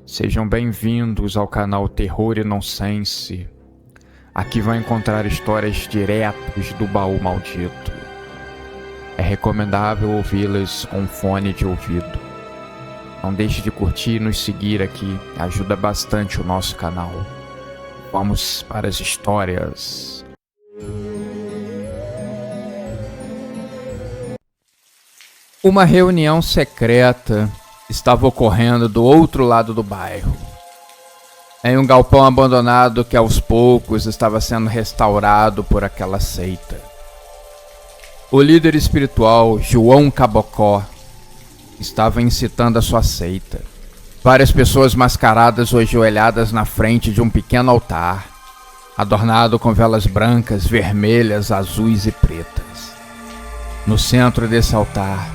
Sejam bem-vindos ao canal Terror e Nonsense. Aqui vão encontrar histórias diretas do baú maldito. É recomendável ouvi-las com fone de ouvido. Não deixe de curtir e nos seguir aqui, ajuda bastante o nosso canal. Vamos para as histórias. Uma reunião secreta estava ocorrendo do outro lado do bairro, em um galpão abandonado que aos poucos estava sendo restaurado por aquela seita. O líder espiritual, João Cabocó, estava incitando a sua seita. Várias pessoas mascaradas ou ajoelhadas na frente de um pequeno altar, adornado com velas brancas, vermelhas, azuis e pretas. No centro desse altar,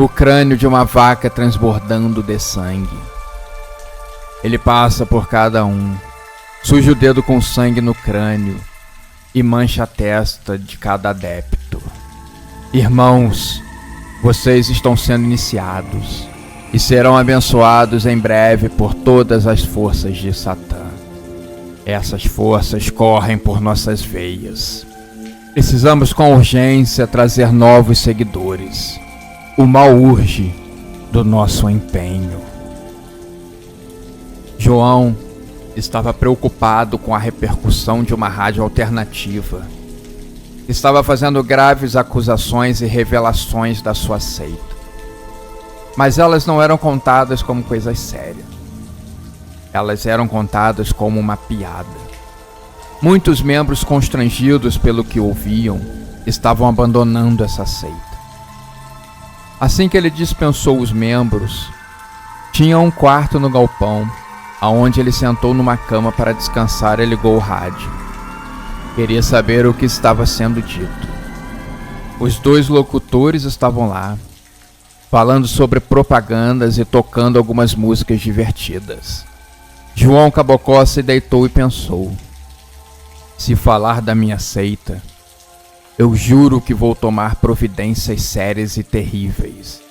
o crânio de uma vaca transbordando de sangue. Ele passa por cada um, suja o dedo com sangue no crânio e mancha a testa de cada adepto. Irmãos, vocês estão sendo iniciados e serão abençoados em breve por todas as forças de Satã. Essas forças correm por nossas veias. Precisamos com urgência trazer novos seguidores. O mal urge do nosso empenho. João estava preocupado com a repercussão de uma rádio alternativa. Estava fazendo graves acusações e revelações da sua seita. Mas elas não eram contadas como coisas sérias. Elas eram contadas como uma piada. Muitos membros, constrangidos pelo que ouviam, estavam abandonando essa seita. Assim que ele dispensou os membros, tinha um quarto no galpão, aonde ele sentou numa cama para descansar e ligou o rádio. Queria saber o que estava sendo dito. Os dois locutores estavam lá, falando sobre propagandas e tocando algumas músicas divertidas. João Cabocó se deitou e pensou: se falar da minha seita, eu juro que vou tomar providências sérias e terríveis.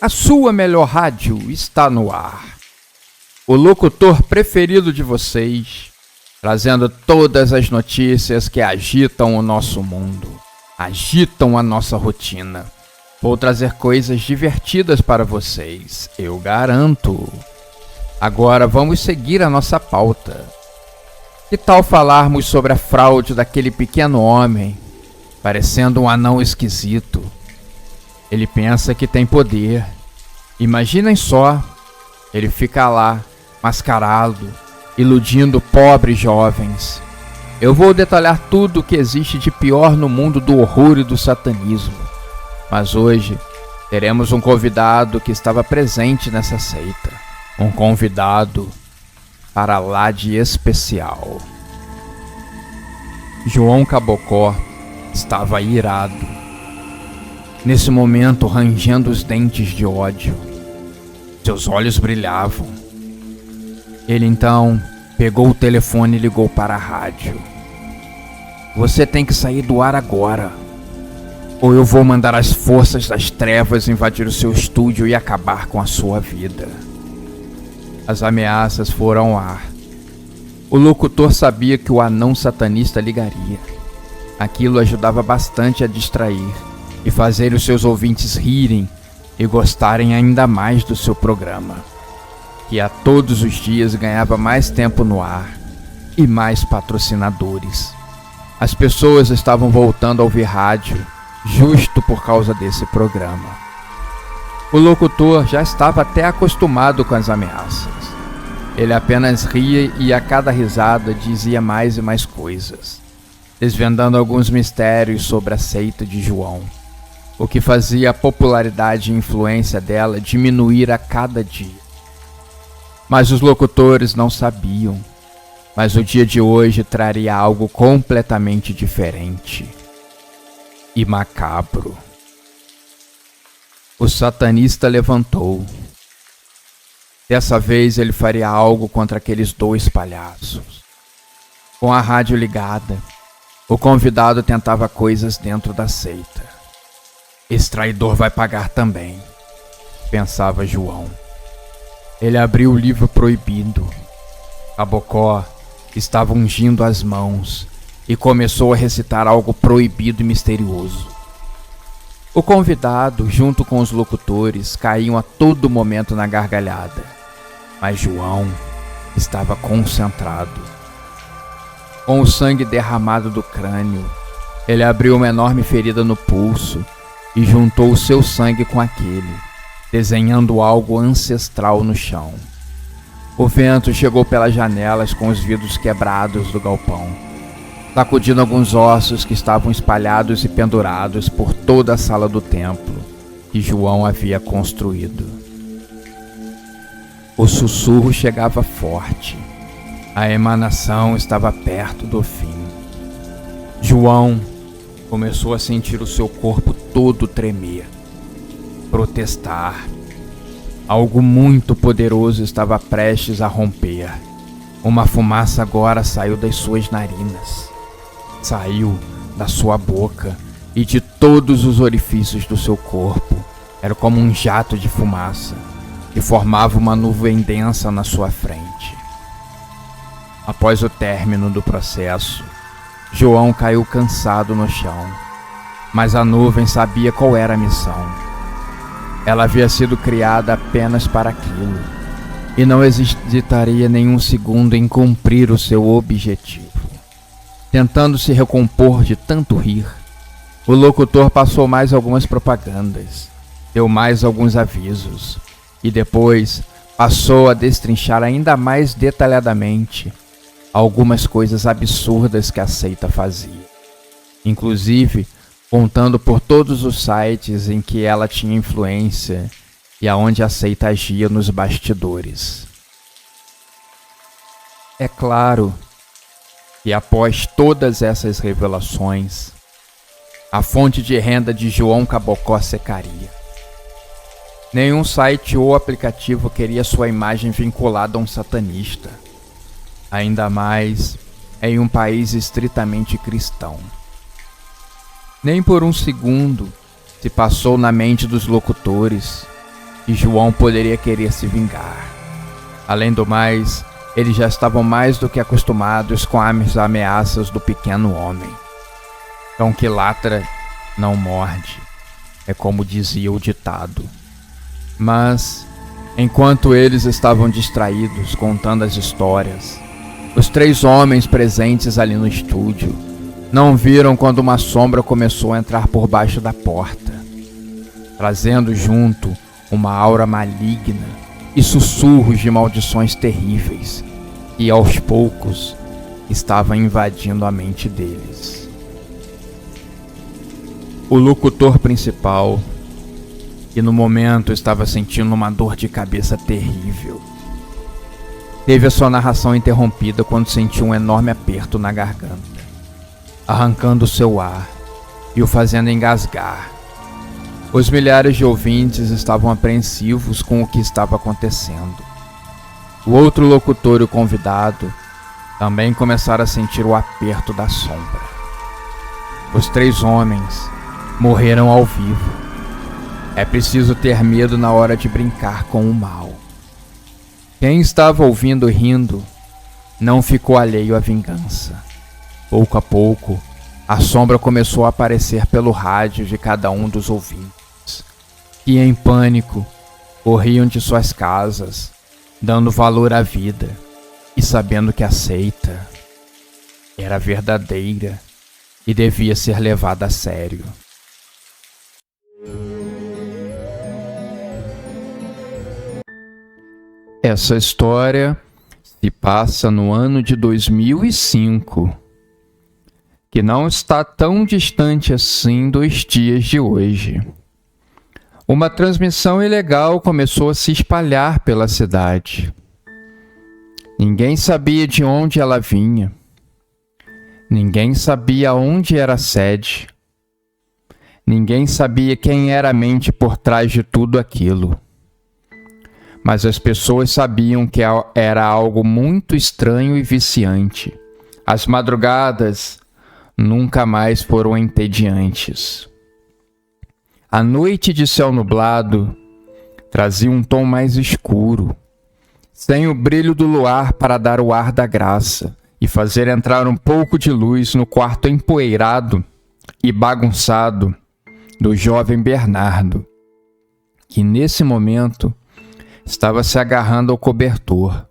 A sua melhor rádio está no ar. O locutor preferido de vocês, trazendo todas as notícias que agitam o nosso mundo, agitam a nossa rotina. Vou trazer coisas divertidas para vocês, eu garanto. Agora vamos seguir a nossa pauta. Que tal falarmos sobre a fraude daquele pequeno homem, parecendo um anão esquisito? Ele pensa que tem poder. Imaginem só, ele fica lá, mascarado, iludindo pobres jovens. Eu vou detalhar tudo o que existe de pior no mundo do horror e do satanismo. Mas hoje teremos um convidado que estava presente nessa seita. Um convidado para lá de especial. João Cabocó estava irado. Nesse momento, rangendo os dentes de ódio. Seus olhos brilhavam. Ele então pegou o telefone e ligou para a rádio. Você tem que sair do ar agora, ou eu vou mandar as forças das trevas invadir o seu estúdio e acabar com a sua vida. As ameaças foram ao ar. O locutor sabia que o anão satanista ligaria. Aquilo ajudava bastante a distrair e fazer os seus ouvintes rirem e gostarem ainda mais do seu programa, que a todos os dias ganhava mais tempo no ar e mais patrocinadores. As pessoas estavam voltando a ouvir rádio justo por causa desse programa. O locutor já estava até acostumado com as ameaças. Ele apenas ria e a cada risada dizia mais e mais coisas, desvendando alguns mistérios sobre a seita de João, o que fazia a popularidade e influência dela diminuir a cada dia. Mas os locutores não sabiam, mas o dia de hoje traria algo completamente diferente e macabro. O satanista levantou. Dessa vez ele faria algo contra aqueles dois palhaços. Com a rádio ligada, o convidado tentava coisas dentro da seita. Esse traidor vai pagar também. pensava João. Ele abriu o livro proibido. Cabocó estava ungindo as mãos e começou a recitar algo proibido e misterioso. O convidado, junto com os locutores, caíam a todo momento na gargalhada, mas João estava concentrado. Com o sangue derramado do crânio, ele abriu uma enorme ferida no pulso e juntou o seu sangue com aquele, desenhando algo ancestral no chão. O vento chegou pelas janelas com os vidros quebrados do galpão, sacudindo alguns ossos que estavam espalhados e pendurados por toda a sala do templo que João havia construído. O sussurro chegava forte. A emanação estava perto do fim. João começou a sentir o seu corpo todo tremer, protestar. Algo muito poderoso estava prestes a romper. Uma fumaça agora saiu das suas narinas. Saiu da sua boca e de todos os orifícios do seu corpo. Era como um jato de fumaça que formava uma nuvem densa na sua frente. Após o término do processo, João caiu cansado no chão, mas a nuvem sabia qual era a missão. Ela havia sido criada apenas para aquilo e não hesitaria nenhum segundo em cumprir o seu objetivo. Tentando se recompor de tanto rir, o locutor passou mais algumas propagandas, deu mais alguns avisos e depois passou a destrinchar ainda mais detalhadamente algumas coisas absurdas que a seita fazia, inclusive contando por todos os sites em que ela tinha influência e aonde a seita agia nos bastidores. É claro que após todas essas revelações, a fonte de renda de João Cabocó secaria. Nenhum site ou aplicativo queria sua imagem vinculada a um satanista, ainda mais em um país estritamente cristão. Nem por um segundo se passou na mente dos locutores que João poderia querer se vingar. Além do mais, eles já estavam mais do que acostumados com as ameaças do pequeno homem. Cão que latra não morde, é como dizia o ditado. Mas, enquanto eles estavam distraídos contando as histórias, os 3 homens presentes ali no estúdio não viram quando uma sombra começou a entrar por baixo da porta, trazendo junto uma aura maligna e sussurros de maldições terríveis que, aos poucos, estavam invadindo a mente deles. O locutor principal, que no momento estava sentindo uma dor de cabeça terrível, teve a sua narração interrompida quando sentiu um enorme aperto na garganta, arrancando seu ar e o fazendo engasgar. Os milhares de ouvintes estavam apreensivos com o que estava acontecendo. O outro locutor e o convidado também começaram a sentir o aperto da sombra. Os 3 homens morreram ao vivo. É preciso ter medo na hora de brincar com o mal. Quem estava ouvindo e rindo não ficou alheio à vingança. Pouco a pouco, a sombra começou a aparecer pelo rádio de cada um dos ouvintes, que em pânico corriam de suas casas, dando valor à vida e sabendo que a seita era verdadeira e devia ser levada a sério. Essa história se passa no ano de 2005, que não está tão distante assim dos dias de hoje. Uma transmissão ilegal começou a se espalhar pela cidade. Ninguém sabia de onde ela vinha. Ninguém sabia onde era a sede. Ninguém sabia quem era a mente por trás de tudo aquilo. Mas as pessoas sabiam que era algo muito estranho e viciante. As madrugadas nunca mais foram entediantes. A noite de céu nublado Trazia um tom mais escuro, sem o brilho do luar para dar o ar da graça e fazer entrar um pouco de luz no quarto empoeirado e bagunçado do jovem Bernardo, que nesse momento estava se agarrando ao cobertor,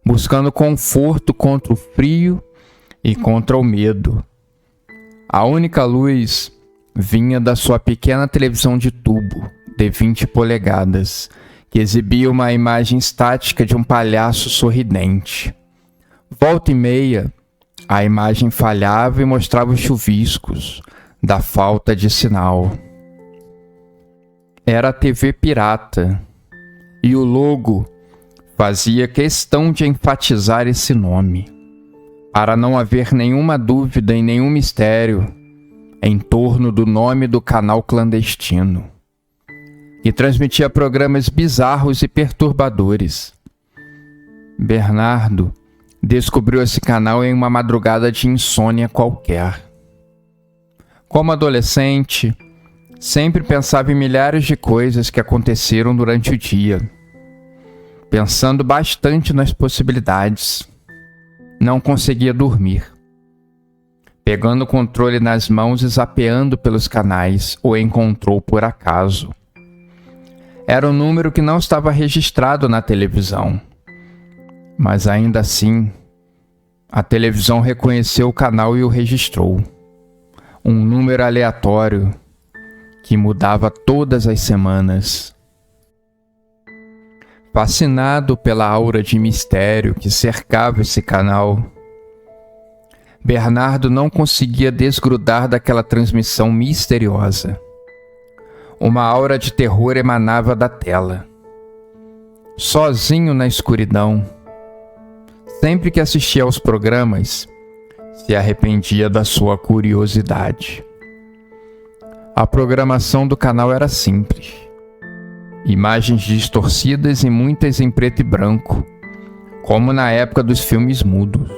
buscando conforto contra o frio e contra o medo. A única luz vinha da sua pequena televisão de tubo de 20 polegadas, que exibia uma imagem estática de um palhaço sorridente. Volta e meia, a imagem falhava e mostrava os chuviscos da falta de sinal. Era a TV pirata, e o logo fazia questão de enfatizar esse nome, para não haver nenhuma dúvida e nenhum mistério em torno do nome do canal clandestino, que transmitia programas bizarros e perturbadores. Bernardo descobriu esse canal em uma madrugada de insônia qualquer. Como adolescente, sempre pensava em milhares de coisas que aconteceram durante o dia, pensando bastante nas possibilidades. Não conseguia dormir. Pegando o controle nas mãos e zapeando pelos canais, o encontrou por acaso. Era um número que não estava registrado na televisão, mas ainda assim, a televisão reconheceu o canal e o registrou. Um número aleatório que mudava todas as semanas. Fascinado pela aura de mistério que cercava esse canal, Bernardo não conseguia desgrudar daquela transmissão misteriosa. Uma aura de terror emanava da tela. Sozinho na escuridão, sempre que assistia aos programas, se arrependia da sua curiosidade. A programação do canal era simples. Imagens distorcidas e muitas em preto e branco, como na época dos filmes mudos.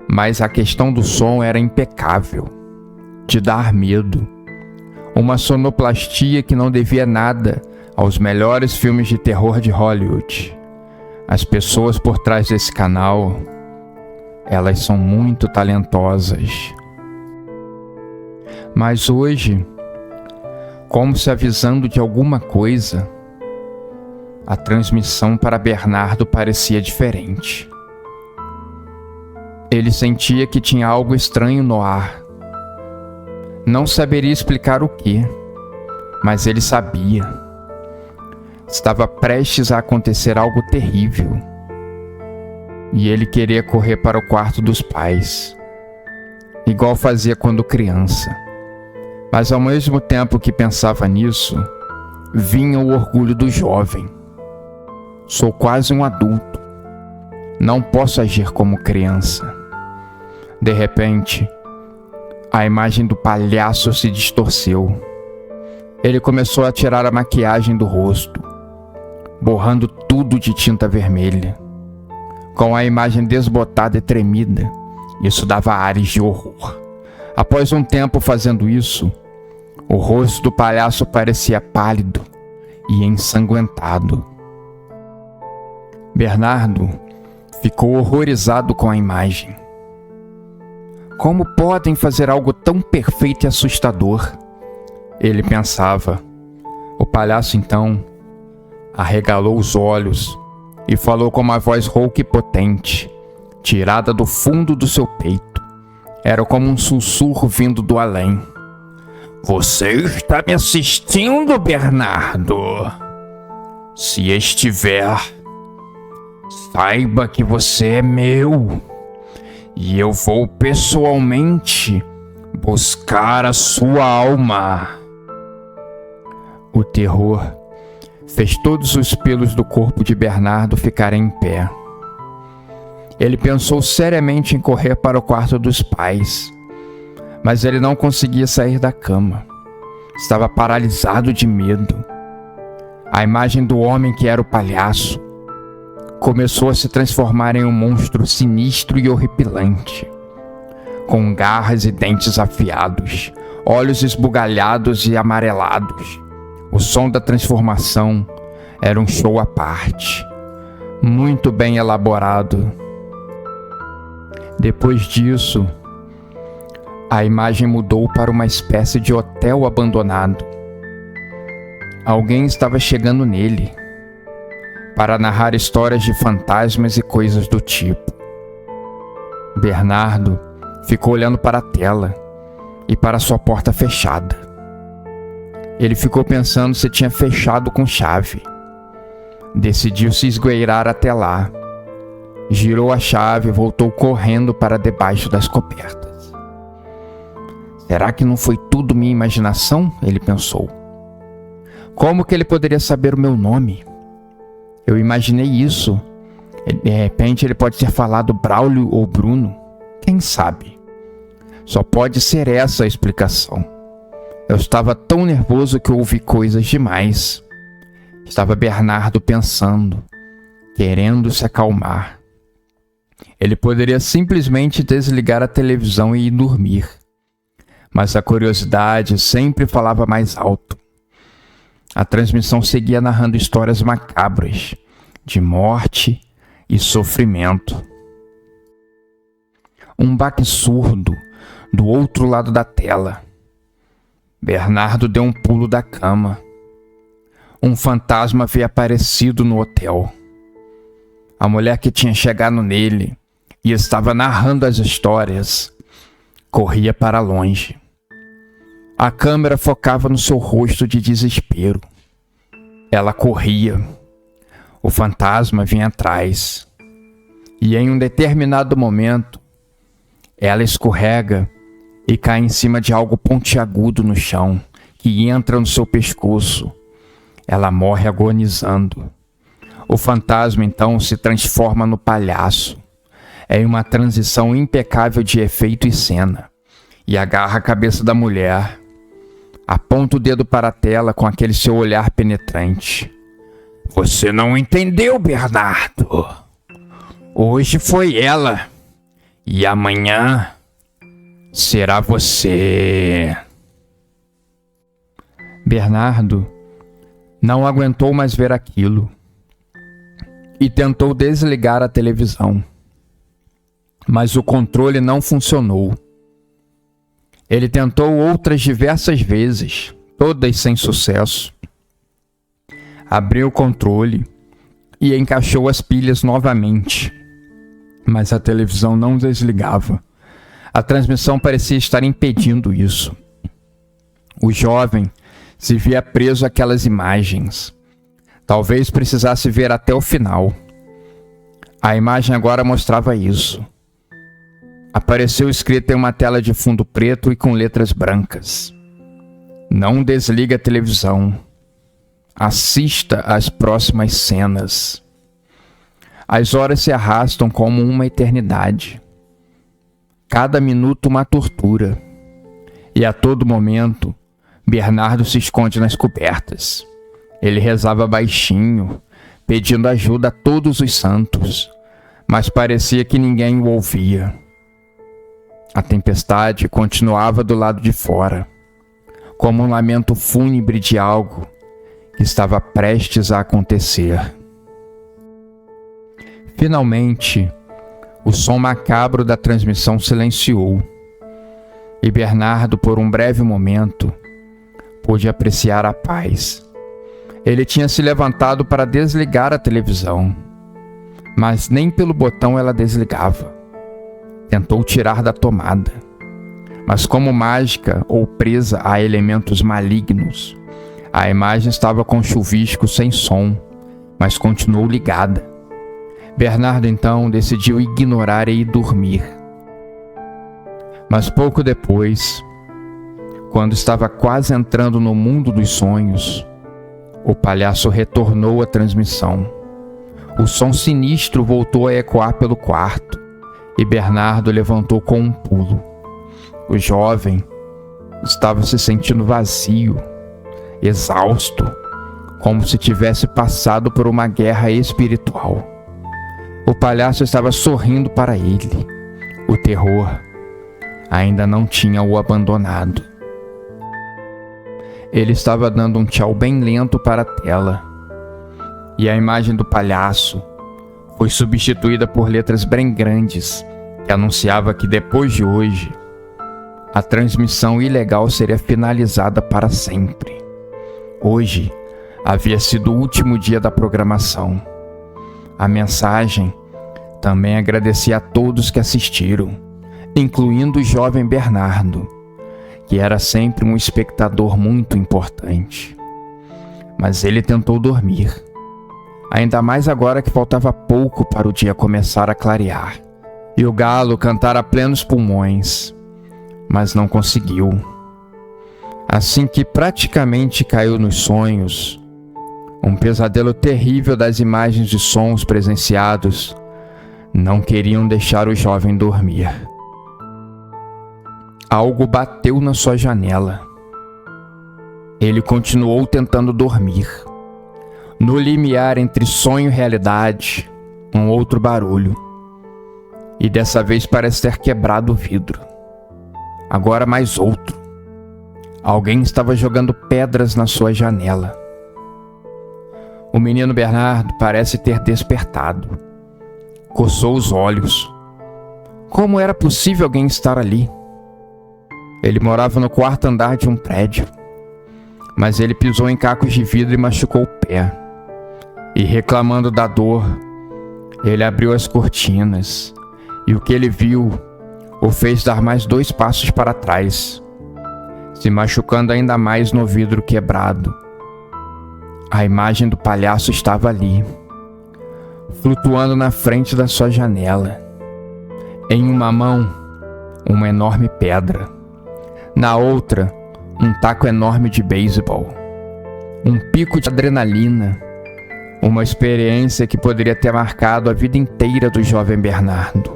Mas a questão do som era impecável, de dar medo. Uma sonoplastia que não devia nada aos melhores filmes de terror de Hollywood. As pessoas por trás desse canal, elas são muito talentosas. Mas hoje, como se avisando de alguma coisa, a transmissão para Bernardo parecia diferente. Ele sentia que tinha algo estranho no ar. Não saberia explicar o que, mas ele sabia. Estava prestes a acontecer algo terrível. E ele queria correr para o quarto dos pais, igual fazia quando criança. Mas ao mesmo tempo que pensava nisso, vinha o orgulho do jovem. Sou quase um adulto. Não posso agir como criança. De repente, a imagem do palhaço se distorceu. Ele começou a tirar a maquiagem do rosto, borrando tudo de tinta vermelha. Com a imagem desbotada e tremida, isso dava ares de horror. Após um tempo fazendo isso, o rosto do palhaço parecia pálido e ensanguentado. Bernardo ficou horrorizado com a imagem. Como podem fazer algo tão perfeito e assustador? Ele pensava. O palhaço então arregalou os olhos e falou com uma voz rouca e potente, tirada do fundo do seu peito. Era como um sussurro vindo do além. Você está me assistindo, Bernardo? Se estiver, saiba que você é meu. E eu vou pessoalmente buscar a sua alma. O terror fez todos os pelos do corpo de Bernardo ficarem em pé. Ele pensou seriamente em correr para o quarto dos pais, mas ele não conseguia sair da cama. Estava paralisado de medo. A imagem do homem que era o palhaço começou a se transformar em um monstro sinistro e horripilante, com garras e dentes afiados, olhos esbugalhados e amarelados, O som da transformação era um show à parte, muito bem elaborado. Depois disso, a imagem mudou para uma espécie de hotel abandonado. Alguém estava chegando nele para narrar histórias de fantasmas e coisas do tipo. Bernardo ficou olhando para a tela e para sua porta fechada. Ele ficou pensando se tinha fechado com chave. Decidiu se esgueirar até lá. Girou a chave e voltou correndo para debaixo das cobertas. Será que não foi tudo minha imaginação? Ele pensou. Como que ele poderia saber o meu nome? Eu imaginei isso. De repente ele pode ter falado Braulio ou Bruno. Quem sabe? Só pode ser essa a explicação. Eu estava tão nervoso que ouvi coisas demais. Estava Bernardo pensando, querendo se acalmar. Ele poderia simplesmente desligar a televisão e ir dormir. Mas a curiosidade sempre falava mais alto. A transmissão seguia narrando histórias macabras, de morte e sofrimento. Um baque surdo do outro lado da tela. Bernardo deu um pulo da cama. Um fantasma havia aparecido no hotel. A mulher que tinha chegado nele e estava narrando as histórias corria para longe. A câmera focava no seu rosto de desespero. Ela corria. O fantasma vinha atrás. E em um determinado momento, ela escorrega e cai em cima de algo pontiagudo no chão, que entra no seu pescoço. Ela morre agonizando. O fantasma então se transforma no palhaço. É uma transição impecável de efeito e cena. E agarra a cabeça da mulher. Aponta o dedo para a tela com aquele seu olhar penetrante. Você não entendeu, Bernardo. Hoje foi ela. E amanhã será você. Bernardo não aguentou mais ver aquilo e tentou desligar a televisão. Mas o controle não funcionou. Ele tentou outras diversas vezes, todas sem sucesso. Abriu o controle e encaixou as pilhas novamente. Mas a televisão não desligava. A transmissão parecia estar impedindo isso. O jovem se via preso àquelas imagens. Talvez precisasse ver até o final. A imagem agora mostrava isso. Apareceu escrito em uma tela de fundo preto e com letras brancas. Não desligue a televisão. Assista às próximas cenas. As horas se arrastam como uma eternidade. Cada minuto uma tortura. E a todo momento, Bernardo se esconde nas cobertas. Ele rezava baixinho, pedindo ajuda a todos os santos, mas parecia que ninguém o ouvia. A tempestade continuava do lado de fora, como um lamento fúnebre de algo que estava prestes a acontecer. Finalmente, o som macabro da transmissão silenciou, e Bernardo, por um breve momento, pôde apreciar a paz. Ele tinha se levantado para desligar a televisão, mas nem pelo botão ela desligava. Tentou tirar da tomada, mas como mágica ou presa a elementos malignos, a imagem estava com chuvisco sem som, mas continuou ligada. Bernardo então decidiu ignorar e ir dormir. Mas pouco depois, quando estava quase entrando no mundo dos sonhos, o palhaço retornou à transmissão. O som sinistro voltou a ecoar pelo quarto e Bernardo levantou com um pulo. O jovem estava se sentindo vazio, exausto, como se tivesse passado por uma guerra espiritual. O palhaço estava sorrindo para ele. O terror ainda não tinha o abandonado. Ele estava dando um tchau bem lento para a tela. E a imagem do palhaço foi substituída por letras bem grandes que anunciava que depois de hoje a transmissão ilegal seria finalizada para sempre. Hoje havia sido o último dia da programação. A mensagem também agradecia a todos que assistiram, incluindo o jovem Bernardo, que era sempre um espectador muito importante. Mas ele tentou dormir, ainda mais agora que faltava pouco para o dia começar a clarear e o galo cantar a plenos pulmões, mas não conseguiu. Assim que praticamente caiu nos sonhos, um pesadelo terrível das imagens e sons presenciados não queriam deixar o jovem dormir. Algo bateu na sua janela. Ele continuou tentando dormir. No limiar entre sonho e realidade, um outro barulho. E dessa vez parece ter quebrado o vidro. Agora mais outro. Alguém estava jogando pedras na sua janela. O menino Bernardo parece ter despertado. Coçou os olhos. Como era possível alguém estar ali? Ele morava no quarto andar de um prédio, mas ele pisou em cacos de vidro e machucou o pé. E reclamando da dor, ele abriu as cortinas, e o que ele viu o fez dar mais 2 passos para trás, se machucando ainda mais no vidro quebrado. A imagem do palhaço estava ali, flutuando na frente da sua janela. Em uma mão, uma enorme pedra. Na outra, um taco enorme de beisebol. Um pico de adrenalina. Uma experiência que poderia ter marcado a vida inteira do jovem Bernardo.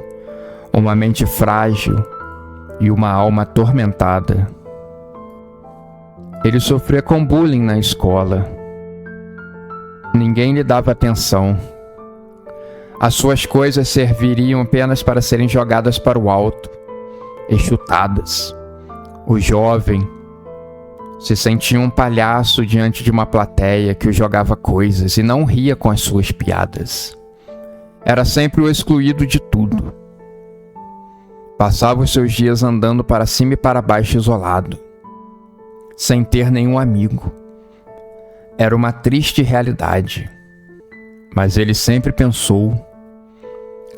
Uma mente frágil e uma alma atormentada. Ele sofria com bullying na escola. Ninguém lhe dava atenção. As suas coisas serviriam apenas para serem jogadas para o alto e chutadas. O jovem se sentia um palhaço diante de uma plateia que o jogava coisas e não ria com as suas piadas. Era sempre o excluído de tudo. Passava os seus dias andando para cima e para baixo isolado, sem ter nenhum amigo. Era uma triste realidade, mas ele sempre pensou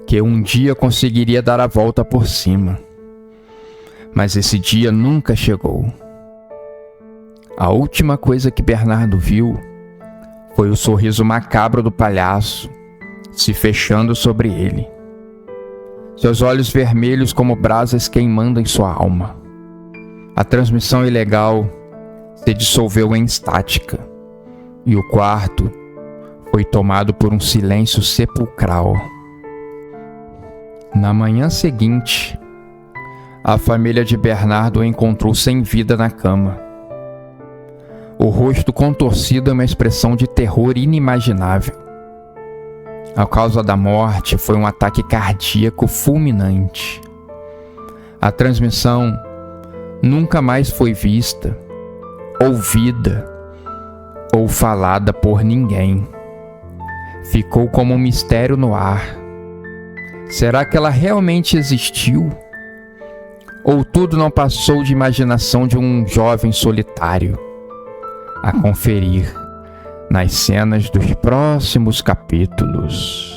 que um dia conseguiria dar a volta por cima. Mas esse dia nunca chegou. A última coisa que Bernardo viu foi o sorriso macabro do palhaço se fechando sobre ele. Seus olhos vermelhos como brasas queimando em sua alma. A transmissão ilegal se dissolveu em estática e o quarto foi tomado por um silêncio sepulcral. Na manhã seguinte, a família de Bernardo o encontrou sem vida na cama. O rosto contorcido é uma expressão de terror inimaginável. A causa da morte foi um ataque cardíaco fulminante. A transmissão nunca mais foi vista, ouvida ou falada por ninguém. Ficou como um mistério no ar. Será que ela realmente existiu? Ou tudo não passou de imaginação de um jovem solitário? A conferir nas cenas dos próximos capítulos.